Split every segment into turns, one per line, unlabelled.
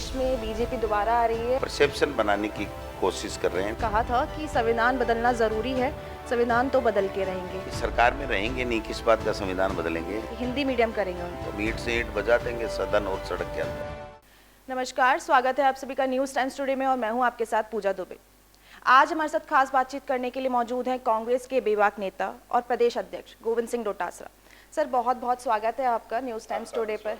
देश में बीजेपी दोबारा आ रही है।
परसेप्शन बनाने की कोशिश कर रहे हैं।
कहा था कि संविधान बदलना जरूरी है, संविधान तो बदल के रहेंगे।
सरकार में रहेंगे नहीं, किस बात का संविधान बदलेंगे।
हिंदी मीडियम करेंगे उनको।
तो ईंट से ईंट बजा देंगे सदन और सड़क के अंदर।
नमस्कार, स्वागत है आप सभी का न्यूज़ टाइम्स टुडे में और मैं हूं आपके साथ पूजा दुबे। आज हमारे साथ खास बातचीत करने के लिए मौजूद हैं कांग्रेस के बेबाक नेता और प्रदेश अध्यक्ष गोविंद सिंह डोटासरा। सर, बहुत बहुत स्वागत है आपका न्यूज़ टाइम्स टुडे पर।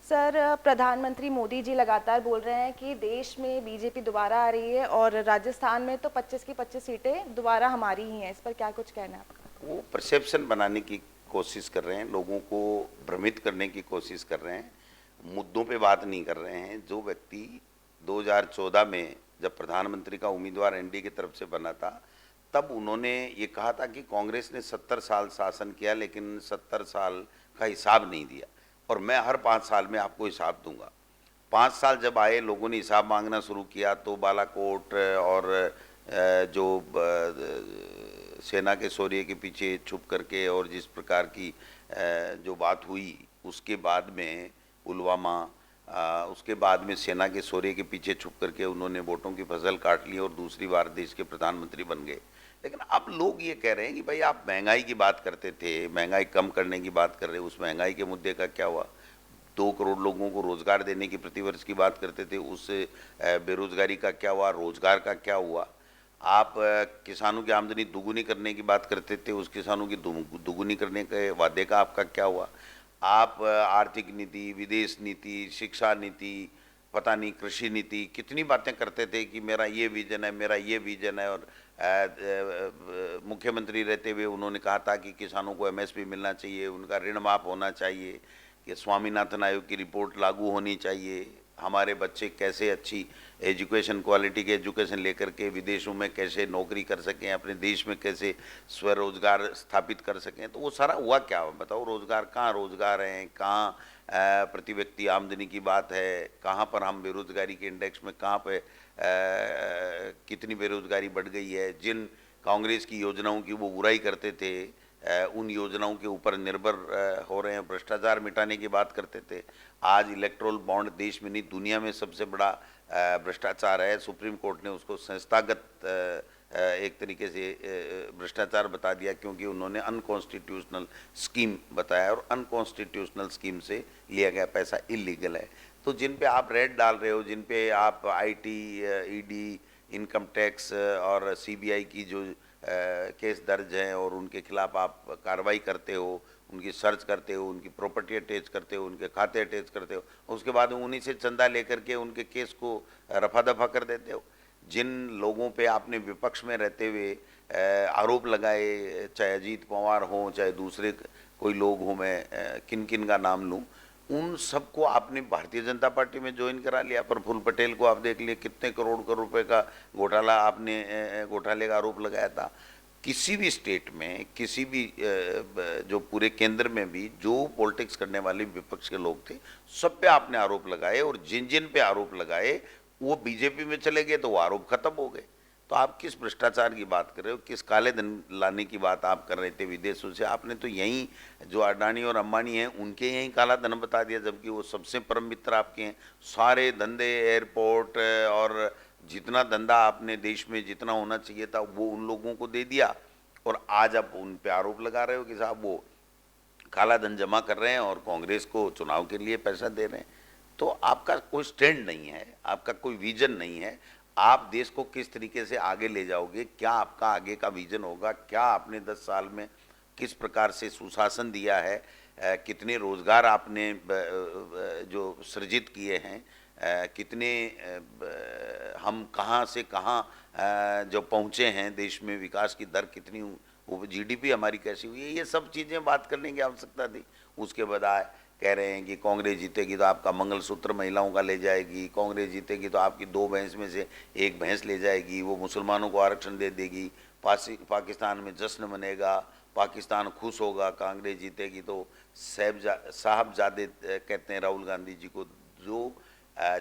सर, प्रधानमंत्री मोदी जी लगातार बोल रहे हैं कि देश में बीजेपी दोबारा आ रही है और राजस्थान में तो 25 की 25 सीटें दोबारा हमारी ही हैं। इस पर क्या कुछ कहना है आपका?
वो परसेप्शन बनाने की कोशिश कर रहे हैं, लोगों को भ्रमित करने की कोशिश कर रहे हैं, मुद्दों पे बात नहीं कर रहे हैं। जो व्यक्ति 2014 में जब प्रधानमंत्री का उम्मीदवार एनडीए की तरफ से बना था, तब उन्होंने ये कहा था कि कांग्रेस ने 70 साल शासन किया लेकिन 70 साल का हिसाब नहीं दिया और मैं हर 5 साल में आपको हिसाब दूंगा। 5 साल जब आए, लोगों ने हिसाब मांगना शुरू किया तो बालाकोट और जो सेना के शौर्य के पीछे छुप करके और जिस प्रकार की जो बात हुई, उसके बाद में पुलवामा, उसके बाद में सेना के शौर्य के पीछे छुप करके उन्होंने वोटों की फसल काट ली और दूसरी बार देश के प्रधानमंत्री बन गए। लेकिन अब लोग ये कह रहे हैं कि भाई आप महंगाई की बात करते थे, महंगाई कम करने की बात कर रहे, उस महंगाई के मुद्दे का क्या हुआ? 2 करोड़ लोगों को रोजगार देने की प्रतिवर्ष की बात करते थे, उस बेरोजगारी का क्या हुआ? रोजगार का क्या हुआ? आप किसानों की आमदनी दुगुनी करने की बात करते थे, उस किसानों की दुगुनी करने के वादे का आपका क्या हुआ? आप आर्थिक नीति, विदेश नीति, शिक्षा नीति, पता नहीं कृषि नीति, कितनी बातें करते थे कि मेरा ये विजन है, मेरा ये विजन है। और मुख्यमंत्री रहते हुए उन्होंने कहा था कि किसानों को एमएसपी मिलना चाहिए, उनका ऋण माफ होना चाहिए, कि स्वामीनाथन आयोग की रिपोर्ट लागू होनी चाहिए, हमारे बच्चे कैसे अच्छी एजुकेशन, क्वालिटी के एजुकेशन लेकर के विदेशों में कैसे नौकरी कर सकें, अपने देश में कैसे स्वरोजगार स्थापित कर सकें। तो वो सारा हुआ क्या? बताओ, रोजगार कहाँ रोजगार हैं, कहाँ प्रति व्यक्ति आमदनी की बात है, कहाँ पर हम बेरोजगारी के इंडेक्स में कहाँ पे कितनी बेरोजगारी बढ़ गई है। जिन कांग्रेस की योजनाओं की वो बुराई करते थे, उन योजनाओं के ऊपर निर्भर हो रहे हैं, भ्रष्टाचार मिटाने की बात करते थे। आज इलेक्ट्रोल बॉन्ड देश में नहीं दुनिया में सबसे बड़ा भ्रष्टाचार है। सुप्रीम कोर्ट ने उसको संस्थागत एक तरीके से भ्रष्टाचार बता दिया, क्योंकि उन्होंने अनकॉन्स्टिट्यूशनल स्कीम बताया और अनकॉन्स्टिट्यूशनल स्कीम से लिया गया पैसा इलीगल है। तो जिन पे आप रेड डाल रहे हो, जिन पे आप आईटी, ईडी, इनकम टैक्स और सीबीआई की जो केस दर्ज हैं और उनके खिलाफ आप कार्रवाई करते हो, उनकी सर्च करते हो, उनकी प्रॉपर्टी अटैच करते हो, उनके खाते अटैच करते हो, उसके बाद उन्हीं से चंदा लेकर के उनके केस को रफा दफा कर देते हो। जिन लोगों पे आपने विपक्ष में रहते हुए आरोप लगाए, चाहे अजीत पवार हों, चाहे दूसरे कोई लोग हों, मैं किन किन का नाम लूँ, उन सबको आपने भारतीय जनता पार्टी में ज्वाइन करा लिया। प्रफुल्ल पटेल को आप देख लिए, कितने करोड़ रुपए का घोटाला आपने घोटाले का आरोप लगाया था। किसी भी स्टेट में, किसी भी जो पूरे केंद्र में भी जो पॉलिटिक्स करने वाले विपक्ष के लोग थे, सब पे आपने आरोप लगाए और जिन जिन पे आरोप लगाए वो बीजेपी में चले गए तो वो आरोप खत्म हो गए। तो आप किस भ्रष्टाचार की बात कर रहे हो? किस काले धन लाने की बात आप कर रहे थे विदेशों से? आपने तो यहीं जो अडानी और अंबानी हैं उनके यहीं काला धन बता दिया, जबकि वो सबसे परम मित्र आपके हैं। सारे धंधे, एयरपोर्ट और जितना धंधा आपने देश में जितना होना चाहिए था वो उन लोगों को दे दिया और आज आप उन पे आरोप लगा रहे हो कि साहब वो काला धन जमा कर रहे हैं और कांग्रेस को चुनाव के लिए पैसा दे रहे हैं। तो आपका कोई स्टैंड नहीं है, आपका कोई विजन नहीं है। आप देश को किस तरीके से आगे ले जाओगे? क्या आपका आगे का विजन होगा? क्या आपने 10 साल में किस प्रकार से सुशासन दिया है? कितने रोजगार आपने जो सृजित किए हैं? कितने हम कहाँ से कहाँ जो पहुँचे हैं, देश में विकास की दर कितनी, वो जीडीपी हमारी कैसी हुई है, ये सब चीज़ें बात करने की आवश्यकता थी। उसके बजाय कह रहे हैं कि कांग्रेस जीतेगी तो आपका मंगलसूत्र महिलाओं का ले जाएगी, कांग्रेस जीतेगी तो आपकी 2 भैंस में से 1 भैंस ले जाएगी, वो मुसलमानों को आरक्षण दे देगी, पाकिस्तान में जश्न मनेगा, पाकिस्तान खुश होगा, कांग्रेस जीतेगी तो। साहबजादे कहते हैं राहुल गांधी जी को, जो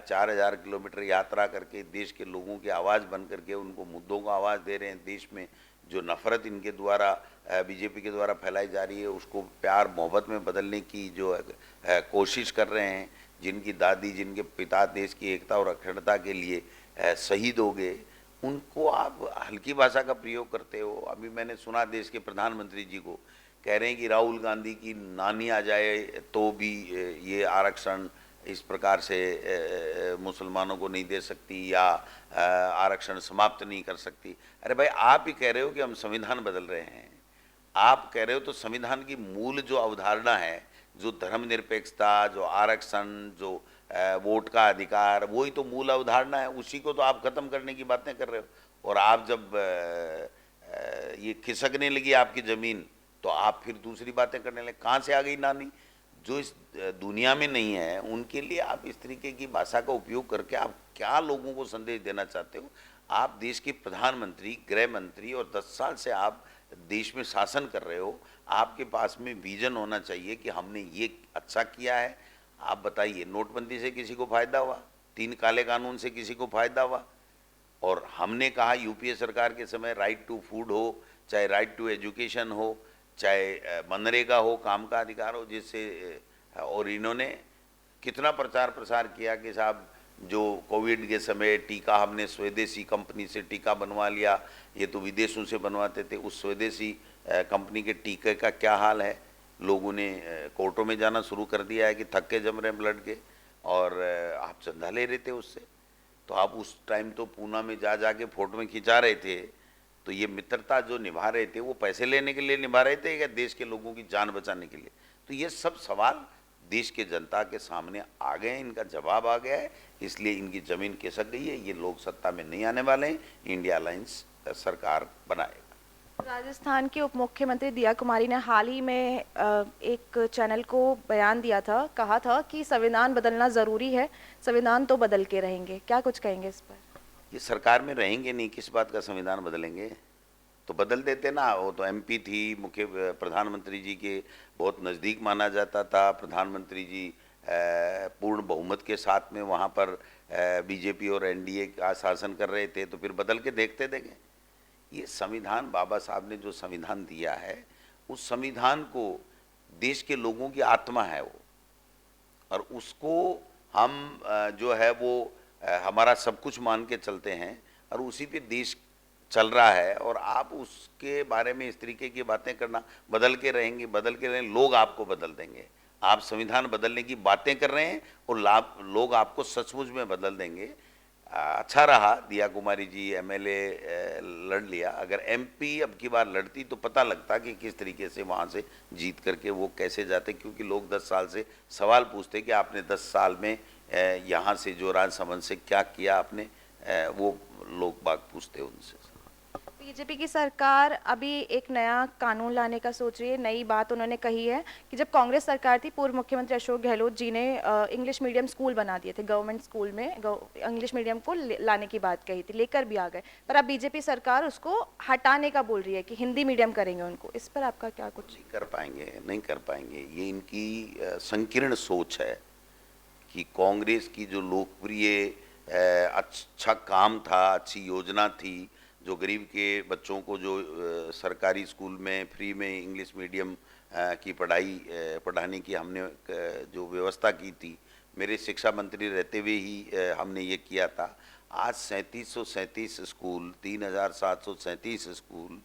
4000 किलोमीटर यात्रा करके देश के लोगों की आवाज़ बन करके उनको मुद्दों को आवाज़ दे रहे हैं। देश में जो नफ़रत इनके द्वारा बीजेपी के द्वारा फैलाई जा रही है उसको प्यार मोहब्बत में बदलने की जो कोशिश कर रहे हैं। जिनकी दादी, जिनके पिता देश की एकता और अखंडता के लिए शहीद हो गए, उनको आप हल्की भाषा का प्रयोग करते हो। अभी मैंने सुना देश के प्रधानमंत्री जी को कह रहे हैं कि राहुल गांधी की नानी आ जाए तो भी ये आरक्षण इस प्रकार से मुसलमानों को नहीं दे सकती या आरक्षण समाप्त नहीं कर सकती। अरे भाई, आप ही कह रहे हो कि हम संविधान बदल रहे हैं। आप कह रहे हो तो संविधान की मूल जो अवधारणा है, जो धर्मनिरपेक्षता, जो आरक्षण, जो वोट का अधिकार, वही तो मूल अवधारणा है। उसी को तो आप खत्म करने की बातें कर रहे हो। और आप जब ये खिसकने लगी आपकी जमीन, तो आप फिर दूसरी बातें करने लगे। कहाँ से आ गई नानी? जो इस दुनिया में नहीं है, उनके लिए आप इस तरीके की भाषा का उपयोग करके आप क्या लोगों को संदेश देना चाहते हो? आप देश के प्रधानमंत्री, गृह मंत्री, और 10 साल से आप देश में शासन कर रहे हो। आपके पास में विजन होना चाहिए कि हमने ये अच्छा किया है। आप बताइए, नोटबंदी से किसी को फायदा हुआ? 3 काले कानून से किसी को फायदा हुआ? और हमने कहा यूपीए सरकार के समय राइट टू फूड हो, चाहे राइट टू एजुकेशन हो, चाहे मनरेगा हो, काम का अधिकार हो, जिससे और इन्होंने कितना प्रचार प्रसार किया कि साहब जो कोविड के समय टीका हमने स्वदेशी कंपनी से टीका बनवा लिया, ये तो विदेशों से बनवाते थे। उस स्वदेशी कंपनी के टीके का क्या हाल है? लोगों ने कोर्टों में जाना शुरू कर दिया है कि थक्के जम रहे हैं ब्लड के, और आप चंदा ले रहे थे उससे। तो आप उस टाइम तो पूना में जा जाके फोटो में खिंचा रहे थे। तो ये मित्रता जो निभा रहे थे, वो पैसे लेने के लिए निभा रहे थे या देश के लोगों की जान बचाने के लिए? तो ये सब सवाल देश के जनता के सामने आ गए हैं, इनका जवाब आ गया है। इसलिए इनकी जमीन खिसक गई है। ये लोग सत्ता में नहीं आने वाले हैं। इंडिया अलायंस सरकार बनाएगा।
राजस्थान की उप मुख्यमंत्री दिया कुमारी ने हाल ही में एक चैनल को बयान दिया था, कहा था कि संविधान बदलना ज़रूरी है, संविधान तो बदल के रहेंगे। क्या कुछ कहेंगे इस पर?
ये सरकार में रहेंगे नहीं, किस बात का संविधान बदलेंगे? तो बदल देते ना। वो तो एमपी थी, मुख्य प्रधानमंत्री जी के बहुत नज़दीक माना जाता था। प्रधानमंत्री जी पूर्ण बहुमत के साथ में वहाँ पर बीजेपी और एनडीए का शासन कर रहे थे। तो फिर बदल के देखते देंगे। ये संविधान, बाबा साहब ने जो संविधान दिया है, उस संविधान को देश के लोगों की आत्मा है वो, और उसको हम जो है वो हमारा सब कुछ मान के चलते हैं, और उसी पे देश चल रहा है। और आप उसके बारे में इस तरीके की बातें करना, बदल के रहेंगे, बदल के रहेंगे, लोग आपको बदल देंगे। आप संविधान बदलने की बातें कर रहे हैं और लोग आपको सचमुच में बदल देंगे। अच्छा रहा दिया कुमारी जी एमएलए लड़ लिया। अगर एमपी अब की बार लड़ती तो पता लगता कि किस तरीके से वहाँ से जीत करके वो कैसे जाते, क्योंकि लोग 10 साल से सवाल पूछते कि आपने 10 साल में यहाँ से जो राजसमंद से क्या किया आपने, वो लोग बाग पूछते उनसे।
बीजेपी की सरकार अभी एक नया कानून लाने का सोच रही है। नई बात उन्होंने कही है कि जब कांग्रेस सरकार थी, पूर्व मुख्यमंत्री अशोक गहलोत जी ने इंग्लिश मीडियम स्कूल बना दिए थे। गवर्नमेंट स्कूल में इंग्लिश मीडियम को लाने की बात कही थी, लेकर भी आ गए। पर अब बीजेपी सरकार उसको हटाने का बोल रही है कि हिंदी मीडियम करेंगे उनको। इस पर आपका क्या कुछ?
नहीं कर पाएंगे, नहीं कर पाएंगे। ये इनकी संकीर्ण सोच है कि कांग्रेस की जो लोकप्रिय अच्छा काम था, अच्छी योजना थी, जो गरीब के बच्चों को जो सरकारी स्कूल में फ्री में इंग्लिश मीडियम की पढ़ाने की हमने जो व्यवस्था की थी, मेरे शिक्षा मंत्री रहते हुए ही हमने ये किया था। आज 3737 स्कूल, 3737 स्कूल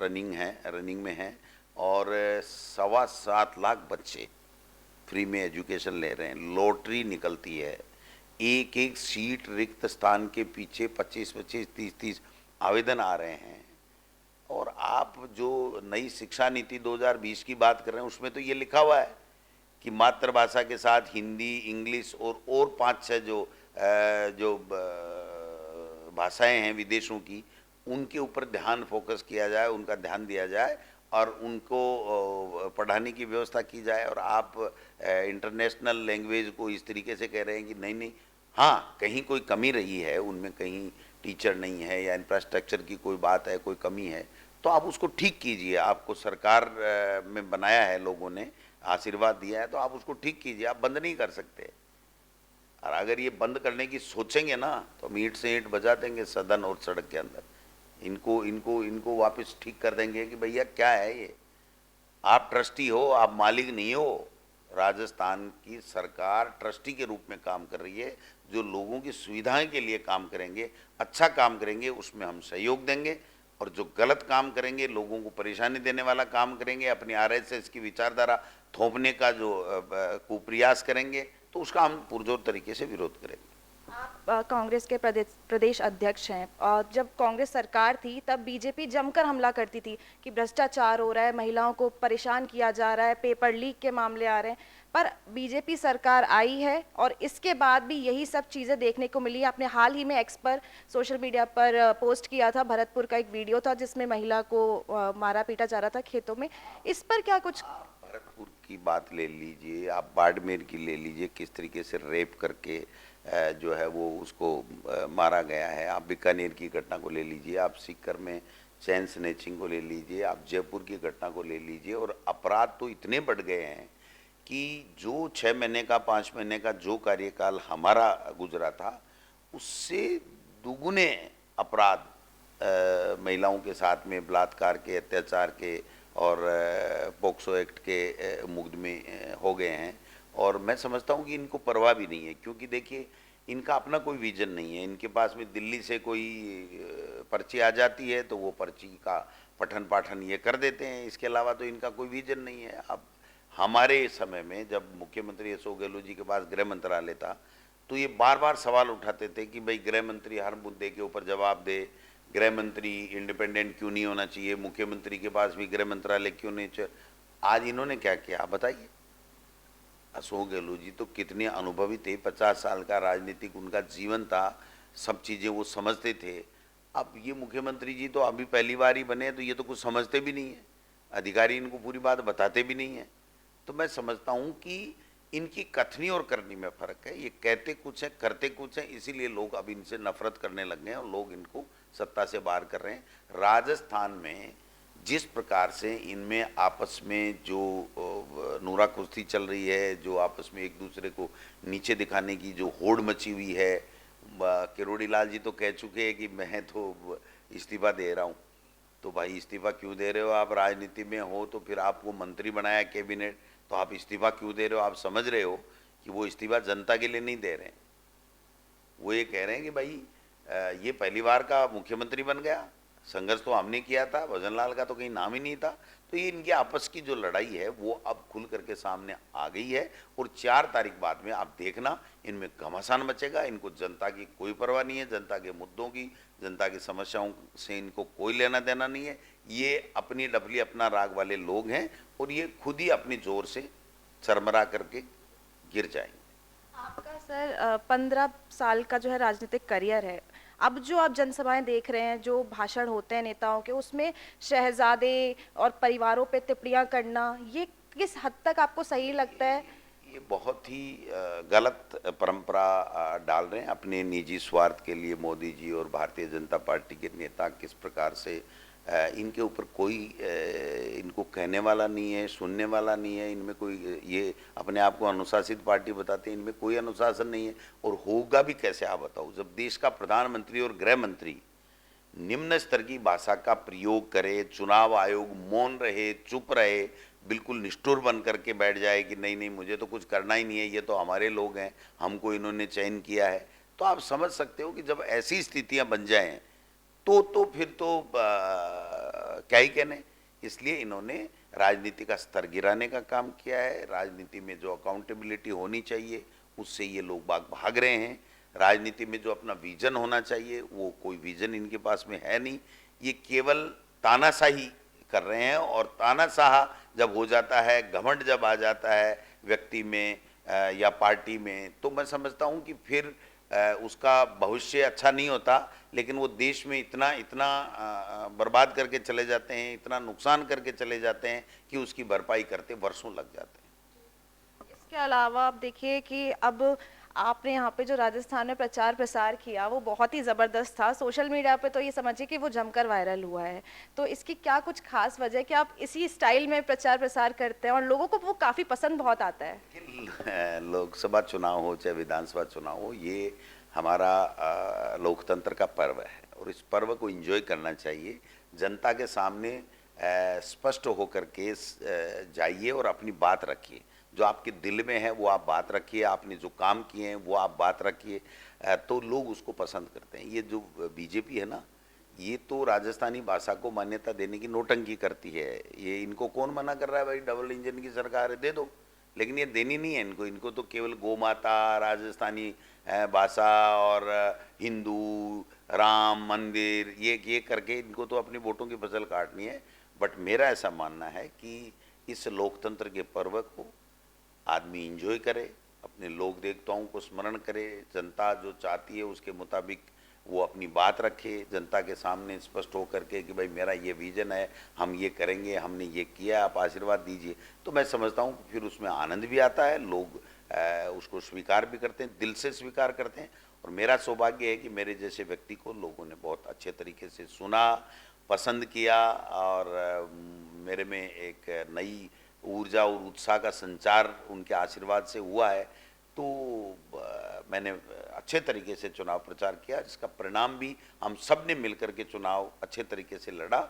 रनिंग में हैं, और 7.25 लाख बच्चे फ्री में एजुकेशन ले रहे हैं। लॉटरी निकलती है, एक एक सीट रिक्त स्थान के पीछे 25-25, 30-30 आवेदन आ रहे हैं। और आप जो नई शिक्षा नीति 2020 की बात कर रहे हैं, उसमें तो ये लिखा हुआ है कि मातृभाषा के साथ हिंदी, इंग्लिश और 5-6 जो भाषाएं हैं विदेशों की, उनके ऊपर ध्यान फोकस किया जाए, उनका ध्यान दिया जाए और उनको पढ़ाने की व्यवस्था की जाए। और आप इंटरनेशनल लैंग्वेज को इस तरीके से कह रहे हैं कि नहीं नहीं, हाँ कहीं कोई कमी रही है, उनमें कहीं टीचर नहीं है या इंफ्रास्ट्रक्चर की कोई बात है, कोई कमी है, तो आप उसको ठीक कीजिए। आपको सरकार में बनाया है, लोगों ने आशीर्वाद दिया है, तो आप उसको ठीक कीजिए। आप बंद नहीं कर सकते। और अगर ये बंद करने की सोचेंगे ना, तो हम ईंट से ईंट बजा देंगे सदन और सड़क के अंदर। इनको वापस ठीक कर देंगे कि भैया क्या है ये, आप ट्रस्टी हो, आप मालिक नहीं हो। राजस्थान की सरकार ट्रस्टी के रूप में काम कर रही है। जो लोगों की सुविधाएं के लिए काम करेंगे, अच्छा काम करेंगे, उसमें हम सहयोग देंगे। और जो गलत काम करेंगे, लोगों को परेशानी देने वाला काम करेंगे, अपनी आरएसएस की विचारधारा थोपने का जो कुप्रयास करेंगे, तो उसका हम पुरजोर तरीके से विरोध करेंगे।
आप कांग्रेस के प्रदेश अध्यक्ष हैं और जब कांग्रेस सरकार थी तब बीजेपी जमकर हमला करती थी कि भ्रष्टाचार हो रहा है, महिलाओं को परेशान किया जा रहा है, पेपर लीक के मामले आ रहे हैं। पर बीजेपी सरकार आई है और इसके बाद भी यही सब चीज़ें देखने को मिली। आपने हाल ही में एक्स पर सोशल मीडिया पर पोस्ट किया था, भरतपुर का एक वीडियो था जिसमें महिला को मारा पीटा जा रहा था खेतों में। इस पर क्या कुछ?
भरतपुर की बात ले लीजिए, आप बाड़मेर की ले लीजिए, किस तरीके से रेप करके जो है वो उसको मारा गया है। आप बीकानेर की घटना को ले लीजिए, आप सीकर में चैन स्नैचिंग को ले लीजिए, आप जयपुर की घटना को ले लीजिए। और अपराध तो इतने बढ़ गए हैं कि जो 6 महीने का 5 महीने का जो कार्यकाल हमारा गुजरा था, उससे दुगुने अपराध महिलाओं के साथ में बलात्कार के, अत्याचार के और पोक्सो एक्ट के मुकदमे हो गए हैं। और मैं समझता हूँ कि इनको परवाह भी नहीं है, क्योंकि देखिए इनका अपना कोई विजन नहीं है। इनके पास में दिल्ली से कोई पर्ची आ जाती है तो वो पर्ची का पठन पाठन ये कर देते हैं, इसके अलावा तो इनका कोई विजन नहीं है। अब हमारे समय में जब मुख्यमंत्री अशोक गहलोत जी के पास गृह मंत्रालय था, तो ये बार बार सवाल उठाते थे कि भाई गृह मंत्री हर मुद्दे के ऊपर जवाब दे, गृह मंत्री इंडिपेंडेंट क्यों नहीं होना चाहिए, मुख्यमंत्री के पास भी गृह मंत्रालय क्यों नहीं चाहिए। आज इन्होंने क्या किया आप बताइए। अशोक गहलोत जी तो कितने अनुभवी थे, 50 साल का राजनीतिक उनका जीवन था, सब चीज़ें वो समझते थे। अब ये मुख्यमंत्री जी तो अभी पहली बार ही बने, तो ये तो कुछ समझते भी नहीं है, अधिकारी इनको पूरी बात बताते भी नहीं है। तो मैं समझता हूँ कि इनकी कथनी और करनी में फ़र्क है। ये कहते कुछ है, करते कुछ है, इसीलिए लोग अब इनसे नफरत करने लग गए हैं और लोग इनको सत्ता से बाहर कर रहे हैं। राजस्थान में जिस प्रकार से इनमें आपस में जो नूरा कुश्ती चल रही है, जो आपस में एक दूसरे को नीचे दिखाने की जो होड़ मची हुई है, किरोड़ी लाल जी तो कह चुके हैं कि मैं तो इस्तीफा दे रहा हूँ। तो भाई इस्तीफा क्यों दे रहे हो? आप राजनीति में हो तो फिर आपको मंत्री बनाया कैबिनेट, तो आप इस्तीफा क्यों दे रहे हो? आप समझ रहे हो कि वो इस्तीफा जनता के लिए नहीं दे रहे हैं, वो ये कह रहे हैं कि भाई ये पहली बार का मुख्यमंत्री बन गया, संघर्ष तो हमने किया था, भजनलाल का तो कहीं नाम ही नहीं था। तो ये इनकी आपस की जो लड़ाई है वो अब खुल करके सामने आ गई है। और 4 तारीख बाद में आप देखना इनमें घमासान मचेगा। इनको जनता की कोई परवाह नहीं है, जनता के मुद्दों की, जनता की समस्याओं से इनको कोई लेना देना नहीं है। ये अपनी डफली अपना राग वाले लोग हैं और ये खुद ही अपनी जोर से चरमरा करके गिर जाएंगे।
आपका सर 15 साल का जो है राजनीतिक करियर है, अब जो आप जनसभाएं देख रहे हैं, जो भाषण होते हैं नेताओं के, उसमें शहजादे और परिवारों पे टिप्पणियां करना, ये किस हद तक आपको सही लगता है?
ये बहुत ही गलत परंपरा डाल रहे हैं अपने निजी स्वार्थ के लिए। मोदी जी और भारतीय जनता पार्टी के नेता किस प्रकार से इनके ऊपर कोई इनको कहने वाला नहीं है, सुनने वाला नहीं है। इनमें कोई, ये अपने आप को अनुशासित पार्टी बताते हैं, इनमें कोई अनुशासन नहीं है। और होगा भी कैसे आप बताओ, जब देश का प्रधानमंत्री और गृह मंत्री निम्न स्तर की भाषा का प्रयोग करे, चुनाव आयोग मौन रहे, चुप रहे, बिल्कुल निष्ठुर बन करके बैठ जाए कि नहीं नहीं मुझे तो कुछ करना ही नहीं है, ये तो हमारे लोग हैं, हमको इन्होंने चयन किया है। तो आप समझ सकते हो कि जब ऐसी स्थितियां बन जाएं तो फिर तो क्या ही कहने। इसलिए इन्होंने राजनीति का स्तर गिराने का काम किया है। राजनीति में जो अकाउंटेबिलिटी होनी चाहिए उससे ये लोग भाग रहे हैं। राजनीति में जो अपना विजन होना चाहिए वो कोई विजन इनके पास में है नहीं। ये केवल तानाशाही कर रहे हैं। और तानाशाह जब हो जाता है, घमंड जब आ जाता है व्यक्ति में या पार्टी में, तो मैं समझता हूँ कि फिर उसका भविष्य अच्छा नहीं होता। लेकिन वो देश में इतना इतना बर्बाद करके चले जाते हैं, इतना नुकसान करके चले जाते हैं कि उसकी भरपाई करते वर्षों लग जाते हैं।
इसके अलावा आप देखिए कि अब आपने यहाँ पे जो राजस्थान में प्रचार प्रसार किया वो बहुत ही ज़बरदस्त था। सोशल मीडिया पे तो ये समझिए कि वो जमकर वायरल हुआ है। तो इसकी क्या कुछ खास वजह है कि आप इसी स्टाइल में प्रचार प्रसार करते हैं और लोगों को वो काफ़ी पसंद बहुत आता है?
लोकसभा चुनाव हो चाहे विधानसभा चुनाव हो, ये हमारा लोकतंत्र का पर्व है और इस पर्व को एंजॉय करना चाहिए। जनता के सामने स्पष्ट होकर के जाइए और अपनी बात रखिए। जो आपके दिल में है वो आप बात रखिए, आपने जो काम किए हैं वो आप बात रखिए, तो लोग उसको पसंद करते हैं। ये जो बीजेपी है ना, ये तो राजस्थानी भाषा को मान्यता देने की नौटंकी करती है। ये इनको कौन मना कर रहा है भाई, डबल इंजन की सरकार है, दे दो, लेकिन ये देनी नहीं है इनको। इनको तो केवल गोमाता, राजस्थानी भाषा और हिंदू, राम मंदिर, ये करके इनको तो अपनी वोटों की फसल काटनी है। बट मेरा ऐसा मानना है कि इस लोकतंत्र के पर्व को आदमी इंजॉय करे, अपने लोक देवताओं को स्मरण करे, जनता जो चाहती है उसके मुताबिक वो अपनी बात रखे, जनता के सामने स्पष्ट होकर के कि भाई मेरा ये विजन है, हम ये करेंगे, हमने ये किया, आप आशीर्वाद दीजिए। तो मैं समझता हूँ फिर उसमें आनंद भी आता है, लोग उसको स्वीकार भी करते हैं, दिल से स्वीकार करते हैं। और मेरा सौभाग्य है कि मेरे जैसे व्यक्ति को लोगों ने बहुत अच्छे तरीके से सुना, पसंद किया, और मेरे में एक नई ऊर्जा और उत्साह का संचार उनके आशीर्वाद से हुआ है। तो मैंने अच्छे तरीके से चुनाव प्रचार किया, जिसका परिणाम भी हम सब ने मिलकर के चुनाव अच्छे तरीके से लड़ा,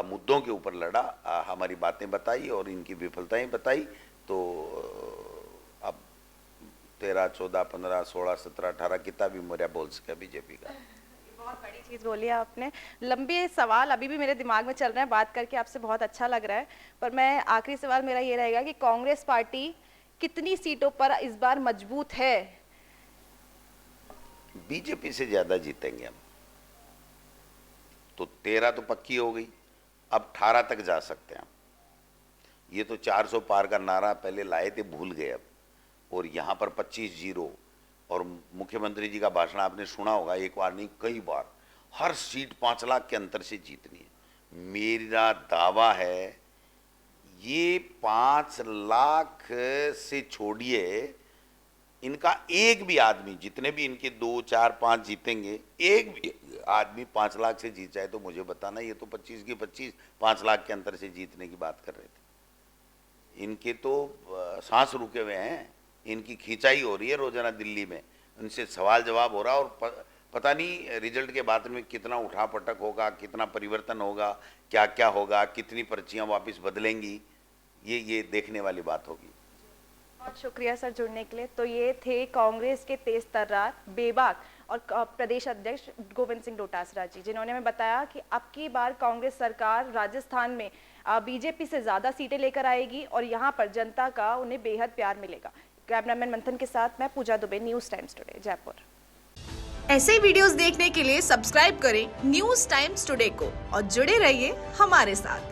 मुद्दों के ऊपर लड़ा, हमारी बातें बताई और इनकी विफलताएं बताई। तो अब 13, 14, 15, 16, 17, 18 कितना भी मोरिया बोल सके बीजेपी का।
बहुत बड़ी चीज़ बोली है आपने। लंबे सवाल अभी भी मेरे दिमाग में चल रहे हैं, बात करके आपसे बहुत अच्छा लग रहा है। पर मैं आखिरी सवाल मेरा ये रहेगा कि कांग्रेस पार्टी कितनी सीटों पर इस बार मजबूत है?
बीजेपी से ज्यादा जीतेंगे हम। तो 13 तो पक्की हो गई, अब 18 तक जा सकते हैं हम। ये तो 400 पार का नारा पहले लाए थे, भूल गए अब। और यहाँ पर 25-0, और मुख्यमंत्री जी का भाषण आपने सुना होगा, एक बार नहीं कई बार, हर सीट 5 लाख के अंतर से जीतनी है। मेरा दावा है ये 5 लाख से छोड़िए, इनका एक भी आदमी, जितने भी इनके 2, 4, 5 जीतेंगे, एक भी आदमी 5 लाख से जीत जाए तो मुझे बताना। ये तो 25 की 25 5 लाख के अंतर से जीतने की बात कर रहे थे। इनके तो सांस रुके हुए हैं, इनकी खिंचाई हो रही है रोजाना दिल्ली में, उनसे सवाल जवाब हो रहा, और पता नहीं रिजल्ट के बाद में कितना उठापटक होगा, कितना परिवर्तन होगा, क्या क्या होगा, कितनी पर्चियां वापस बदलेंगी, ये देखने वाली बात होगी।
बहुत शुक्रिया सर जुड़ने के लिए। तो ये थे कांग्रेस के तेज तर्रार, बेबाक और प्रदेश अध्यक्ष गोविंद सिंह डोटासरा जी, जिन्होंने हमें बताया कि अब की बार कांग्रेस सरकार राजस्थान में बीजेपी से ज़्यादा सीटें लेकर आएगी और यहाँ पर जनता का उन्हें बेहद प्यार मिलेगा। कैमरामैन मंथन के साथ मैं Pooja Dubey, News Times Today, Jaipur.
ऐसे वीडियोस देखने के लिए सब्सक्राइब करें न्यूज़ टाइम्स टुडे को और जुड़े रहिए हमारे साथ।